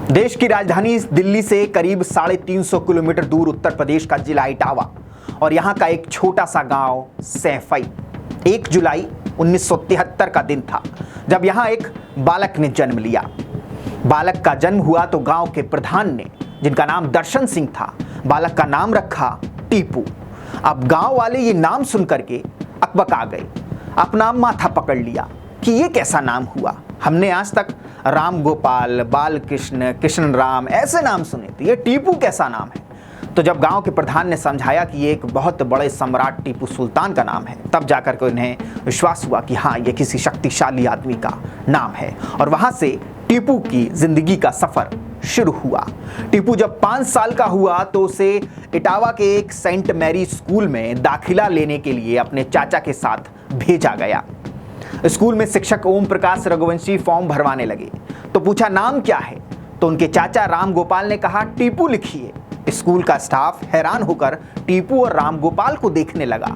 देश की राजधानी दिल्ली से करीब 350 किलोमीटर दूर उत्तर प्रदेश का जिला इटावा और यहाँ का एक छोटा सा गांव सैफई। 1 जुलाई 1973 का दिन था जब यहाँ एक बालक ने जन्म लिया। बालक का जन्म हुआ तो गांव के प्रधान ने, जिनका नाम दर्शन सिंह था, बालक का नाम रखा टीपू। अब गांव वाले ये नाम सुन करके अकबका गए, अपना माथा पकड़ लिया कि ये कैसा नाम हुआ। हमने आज तक राम गोपाल, बालकृष्ण, कृष्ण राम ऐसे नाम सुने थे, ये टीपू कैसा नाम है। तो जब गांव के प्रधान ने समझाया कि ये एक बहुत बड़े सम्राट टीपू सुल्तान का नाम है, तब जाकर के उन्हें विश्वास हुआ कि हाँ, ये किसी शक्तिशाली आदमी का नाम है। और वहां से टीपू की जिंदगी का सफर शुरू हुआ। टीपू जब 5 साल का हुआ तो उसे इटावा के एक सेंट मैरी स्कूल में दाखिला लेने के लिए अपने चाचा के साथ भेजा गया। स्कूल में शिक्षक ओम प्रकाश रघुवंशी फॉर्म भरवाने लगे तो पूछा नाम क्या है, तो उनके चाचा राम गोपाल ने कहा टीपू लिखिए। स्कूल का स्टाफ हैरान होकर टीपू और राम गोपाल को देखने लगा।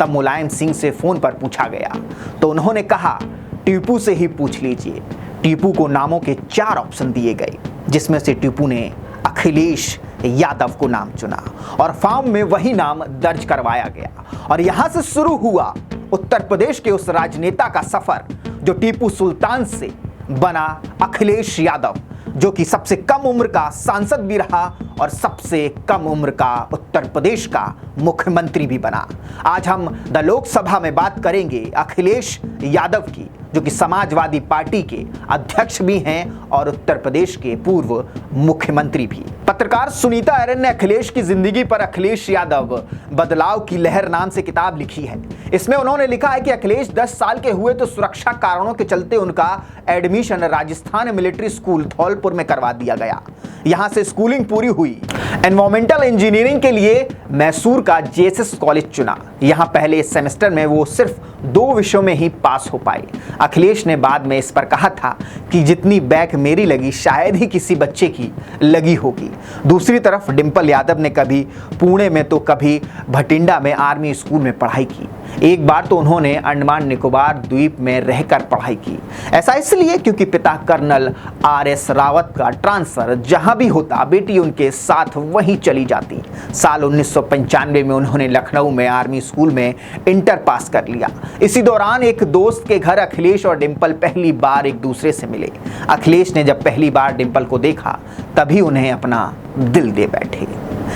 तब मुलायम सिंह से फोन पर पूछा गया तो उन्होंने कहा टीपू से ही पूछ लीजिए। टीपू को नामों के 4 ऑप्शन दिए गए, जिसमें से टीपू ने अखिलेश यादव को नाम चुना और फॉर्म में वही नाम दर्ज करवाया गया। और यहां से शुरू हुआ उत्तर प्रदेश के उस राजनेता का सफर जो टीपू सुल्तान से बना अखिलेश यादव, जो कि सबसे कम उम्र का सांसद भी रहा और सबसे कम उम्र का उत्तर प्रदेश का मुख्यमंत्री भी बना। आज हम द लोकसभा में बात करेंगे अखिलेश यादव की, जो कि समाजवादी पार्टी के अध्यक्ष भी हैं और उत्तर प्रदेश के पूर्व मुख्यमंत्री भी। पत्रकार सुनीता एरन ने अखिलेश की जिंदगी पर अखिलेश यादव बदलाव की लहर नाम से किताब लिखी है। इसमें उन्होंने लिखा है कि अखिलेश 10 साल के हुए तो सुरक्षा कारणों के चलते उनका admission Rajasthan military school Dholpur में करवा दिया गया। यहां से स्कूलिंग पूरी हुई। एनवायरमेंटल इंजीनियरिंग के लिए मैसूर का जेएसएस कॉलेज चुना। यहां पहले सेमेस्टर में वो सिर्फ 2 विषयों में ही पास हो पाए। अखिलेश ने बाद में इस पर कहा था कि जितनी बैक मेरी लगी शायद ही किसी बच्चे की लगी होगी। दूसरी तरफ डिंपल यादव ने कभी पुणे में तो कभी भटिंडा में आर्मी स्कूल में पढ़ाई की। एक बार तो उन्होंने अंडमान निकोबार द्वीप में रहकर पढ़ाई की। ऐसा इसलिए क्योंकि पिता कर्नल आरएस रावत का ट्रांसफर जहां भी होता बेटी उनके साथ वहीं चली जाती। साल 1995 में उन्होंने लखनऊ में आर्मी स्कूल में इंटर पास कर लिया। इसी दौरान एक दोस्त के घर अखिलेश और डिंपल पहली बार एक दूसरे से मिले। अखिलेश ने जब पहली बार डिंपल को देखा तभी उन्हें अपना दिल दे बैठे।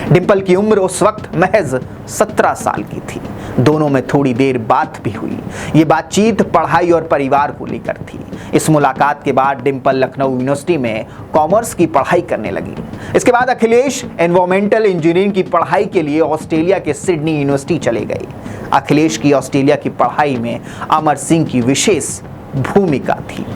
डिंपल की उम्र उस वक्त महज 17 साल की थी। दोनों में थोड़ी देर बात भी हुई। ये बातचीत पढ़ाई और परिवार को लेकर थी। इस मुलाकात के बाद डिंपल लखनऊ यूनिवर्सिटी में कॉमर्स की पढ़ाई करने लगी। इसके बाद अखिलेश एनवायरमेंटल इंजीनियरिंग की पढ़ाई के लिए ऑस्ट्रेलिया के सिडनी यूनिवर्सिटी चले गए। अखिलेश की ऑस्ट्रेलिया की पढ़ाई में अमर सिंह की विशेष भूमिका थी।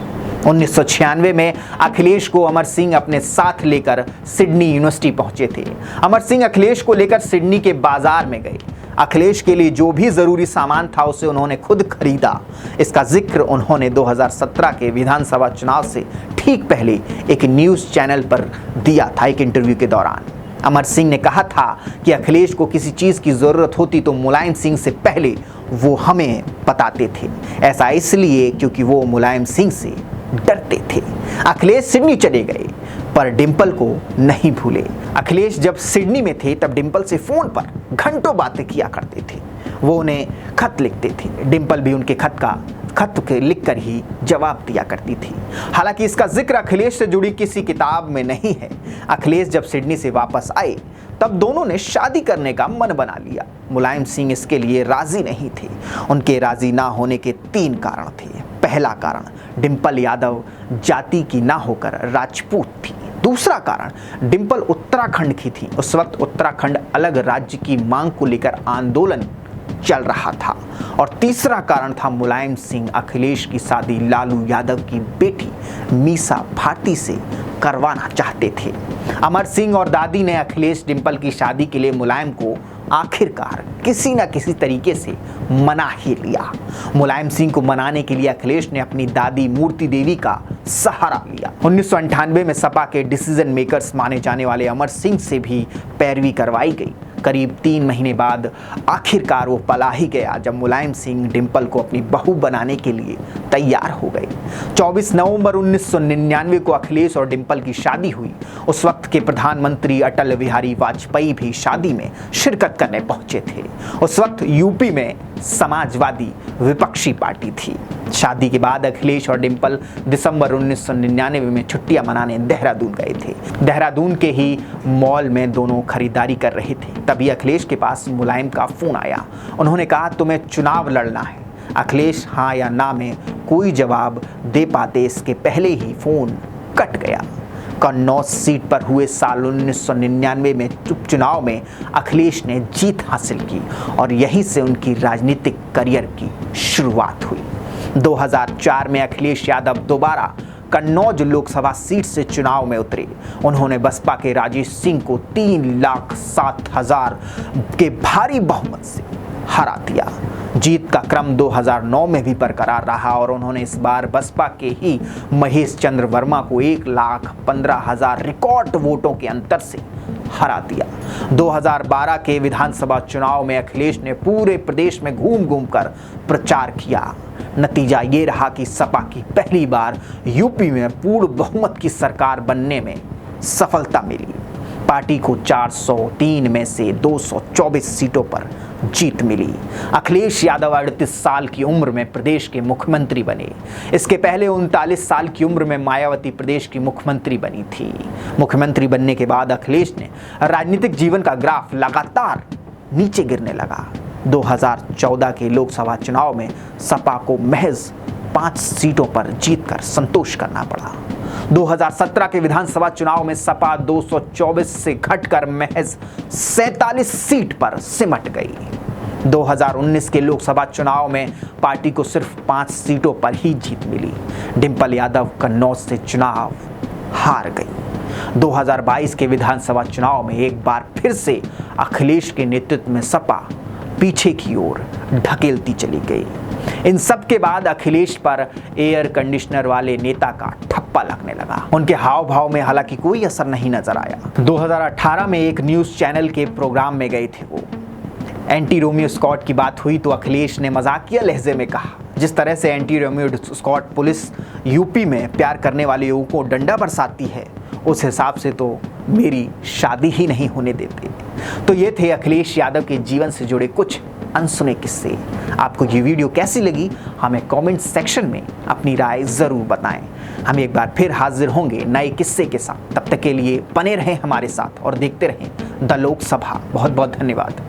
1996 में अखिलेश को अमर सिंह अपने साथ लेकर सिडनी यूनिवर्सिटी पहुंचे थे। अमर सिंह अखिलेश को लेकर सिडनी के बाजार में गए। अखिलेश के लिए जो भी जरूरी सामान था उसे उन्होंने खुद खरीदा। इसका जिक्र उन्होंने 2017 के विधानसभा चुनाव से ठीक पहले एक न्यूज़ चैनल पर दिया था, एक इंटरव्यू के दौरान। अमर सिंह ने कहा था कि अखिलेश को किसी चीज़ की ज़रूरत होती तो मुलायम सिंह से पहले वो हमें बताते थे। ऐसा इसलिए क्योंकि वो मुलायम सिंह से डरते थे। अखिलेश सिडनी चले गए पर डिंपल को नहीं भूले। अखिलेश जब सिडनी में थे तब डिंपल से फोन पर घंटों बातें किया करते थे। वो उन्हें खत लिखते थे। डिंपल भी उनके खत के लिख कर ही जवाब दिया करती थी। हालांकि इसका जिक्र अखिलेश से जुड़ी किसी किताब में नहीं है। अखिलेश जब सिडनी से वापस आए तब दोनों ने शादी करने का मन बना लिया। मुलायम सिंह इसके लिए राजी नहीं थे। उनके राजी ना होने के 3 कारण थे। पहला कारण, डिंपल यादव जाति की ना होकर राजपूत थी। दूसरा कारण, डिंपल उत्तराखंड की थी। उस वक्त उत्तराखंड अलग राज्य की मांग को लेकर आंदोलन चल रहा था। और तीसरा कारण था मुलायम सिंह अखिलेश की शादी लालू यादव की बेटी मीसा भारती से करवाना चाहते थे। अमर सिंह और दादी ने अखिलेश डिंपल की शादी के लिए मुलायम को आखिरकार किसी न किसी तरीके से मना ही लिया। मुलायम सिंह को मनाने के लिए अखिलेश ने अपनी दादी मूर्ति देवी का सहारा लिया। 1998 में सपा के डिसीजन मेकर्स माने जाने वाले अमर सिंह से भी पैरवी करवाई गई। करीब 3 महीने बाद आखिरकार वो पला ही गया जब मुलायम सिंह डिंपल को अपनी बहू बनाने के लिए तैयार हो गए। 24 नवंबर 1999 को अखिलेश और डिंपल की शादी हुई। उस वक्त के प्रधानमंत्री अटल बिहारी वाजपेयी भी शादी में शिरकत करने पहुंचे थे। उस वक्त यूपी में समाजवादी विपक्षी पार्टी थी। शादी के बाद अखिलेश और डिंपल दिसंबर 1999 में छुट्टियां मनाने देहरादून गए थे। देहरादून के ही मॉल में दोनों खरीदारी कर रहे थे। तभी अखिलेश के पास मुलायम का फोन आया। उन्होंने कहा, तुम्हें चुनाव लड़ना है। अखिलेश हाँ या ना में कोई जवाब दे पाते इसके पहले ही फोन कट गया। कन्नौज सीट पर हुए साल 1999 में उपचुनाव में अखिलेश ने जीत हासिल की और यहीं से उनकी राजनीतिक करियर की शुरुआत हुई। 2004 में अखिलेश यादव दोबारा कन्नौज लोकसभा सीट से चुनाव में उतरे। उन्होंने बसपा के राजेश सिंह को 3,07,000 के भारी बहुमत से हरा दिया। जीत का क्रम 2009 में भी बरकरार रहा और उन्होंने इस बार बसपा के ही महेश चंद्र वर्मा को 1,15,000 रिकॉर्ड वोटों के अंतर से हरा दिया। 2012 के विधानसभा चुनाव में अखिलेश ने पूरे प्रदेश में घूम घूम कर प्रचार किया। नतीजा ये रहा कि सपा की पहली बार यूपी में पूर्ण बहुमत की सरकार बनने में सफलता मिली। पार्टी को 403 में से 224 सीटों पर जीत मिली। अखिलेश यादव 38 साल की उम्र में प्रदेश के मुख्यमंत्री बने। इसके पहले 39 साल की उम्र में मायावती प्रदेश की मुख्यमंत्री बनी थी। मुख्यमंत्री बनने के बाद अखिलेश ने राजनीतिक जीवन का ग्राफ लगातार नीचे गिरने लगा। 2014 के लोकसभा चुनाव में सपा को महज 5 सीटों पर जीतकर संतोष करना पड़ा। 2017 के विधानसभा चुनाव में सपा 224 से घटकर महज 47 सीट पर सिमट गई। 2019 के लोकसभा चुनाव में पार्टी को सिर्फ 5 सीटों पर ही जीत मिली। डिंपल यादव कन्नौज से चुनाव हार गई। 2022 के विधानसभा चुनाव में एक बार फिर से अखिलेश के नेतृत्व में सपा पीछे की ओर ढकेलती चली गई। इन सब के बाद अखिलेश पर एयर कंडीशनर वाले नेता का ठप्पा लगने लगा। उनके हाव भाव में हालांकि कोई असर नहीं नजर आया। 2018 में एक न्यूज चैनल के प्रोग्राम में गए थे वो। एंटी रोमियो स्क्वाड की बात हुई तो अखिलेश ने मजाकिया लहजे में कहा, जिस तरह से anti Romeo squad police UP में प्यार करने वाले युवकों को डंडा बरसाती है, उस हिसाब से तो मेरी शादी ही नहीं होने देते। तो ये थे अखिलेश यादव के जीवन से जुड़े कुछ अनसुने किस्से। आपको ये वीडियो कैसी लगी हमें कमेंट सेक्शन में अपनी राय ज़रूर बताएं। हम एक बार फिर हाजिर होंगे नए किस्से के साथ। तब तक के लिए बने रहें हमारे साथ और देखते रहें द लोकसभा। बहुत बहुत धन्यवाद।